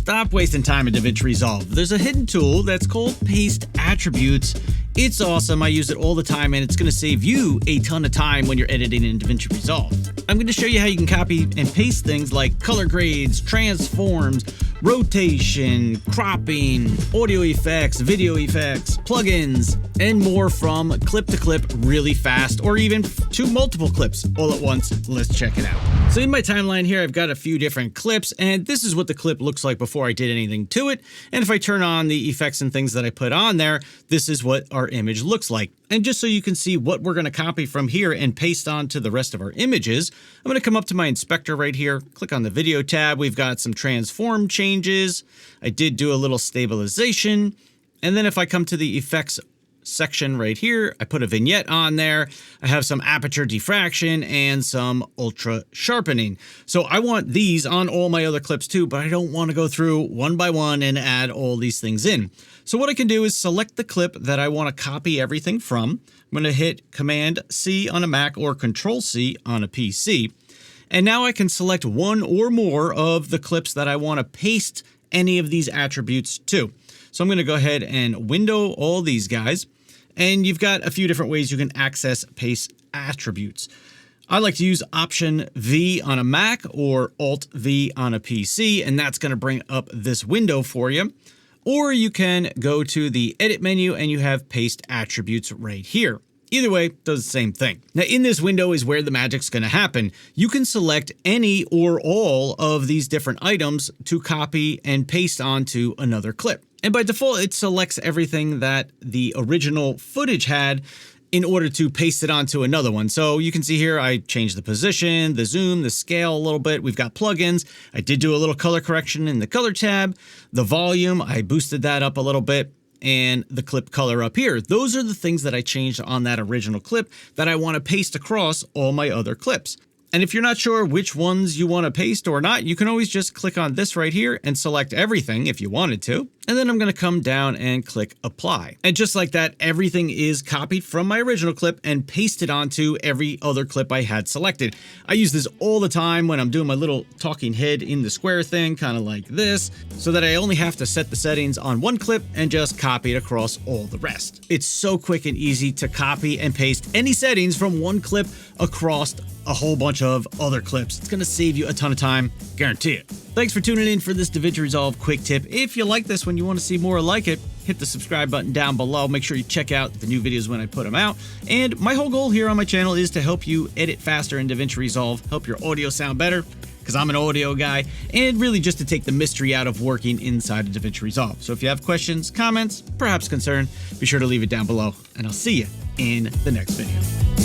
Stop wasting time in DaVinci Resolve. There's a hidden tool that's called Paste Attributes. It's awesome. I use it all the time, and it's going to save you a ton of time when you're editing in DaVinci Resolve. I'm going to show you how you can copy and paste things like color grades, transforms, rotation, cropping, audio effects, video effects, plugins, and more from clip to clip really fast, or even to multiple clips all at once. Let's check it out. So in my timeline here, I've got a few different clips, and this is what the clip looks like before I did anything to it. And if I turn on the effects and things that I put on there, this is what our image looks like. And just so you can see what we're going to copy from here and paste onto the rest of our images, I'm going to come up to my inspector right here, click on the video tab. We've got some transform changes. I did do a little stabilization. And then if I come to the effects section right here, I put a vignette on there. I have some aperture diffraction and some ultra sharpening. So I want these on all my other clips too, but I don't want to go through one by one and add all these things in. So what I can do is select the clip that I want to copy everything from. I'm going to hit Command C on a Mac or Control C on a PC. And now I can select one or more of the clips that I want to paste any of these attributes to. So I'm going to go ahead and window all these guys. And you've got a few different ways you can access paste attributes. I like to use Option V on a Mac or Alt V on a PC, and that's going to bring up this window for you. Or you can go to the edit menu and you have paste attributes right here. Either way, does the same thing. Now in this window is where the magic's going to happen. You can select any or all of these different items to copy and paste onto another clip. And by default, it selects everything that the original footage had in order to paste it onto another one. So you can see here, I changed the position, the zoom, the scale a little bit. We've got plugins. I did do a little color correction in the color tab. The volume, I boosted that up a little bit. And the clip color up here. Those are the things that I changed on that original clip that I want to paste across all my other clips. And if you're not sure which ones you want to paste or not, you can always just click on this right here and select everything if you wanted to. And then I'm going to come down and click apply. And just like that, everything is copied from my original clip and pasted onto every other clip I had selected. I use this all the time when I'm doing my little talking head in the square thing, kind of like this, so that I only have to set the settings on one clip and just copy it across all the rest. It's so quick and easy to copy and paste any settings from one clip across a whole bunch of other clips. It's going to save you a ton of time, guarantee it. Thanks for tuning in for this DaVinci Resolve quick tip. If you like this one, you want to see more like it, hit the subscribe button down below. Make sure you check out the new videos when I put them out. And my whole goal here on my channel is to help you edit faster in DaVinci Resolve, help your audio sound better, because I'm an audio guy, and really just to take the mystery out of working inside of DaVinci Resolve. So if you have questions, comments, perhaps concern, be sure to leave it down below, and I'll see you in the next video.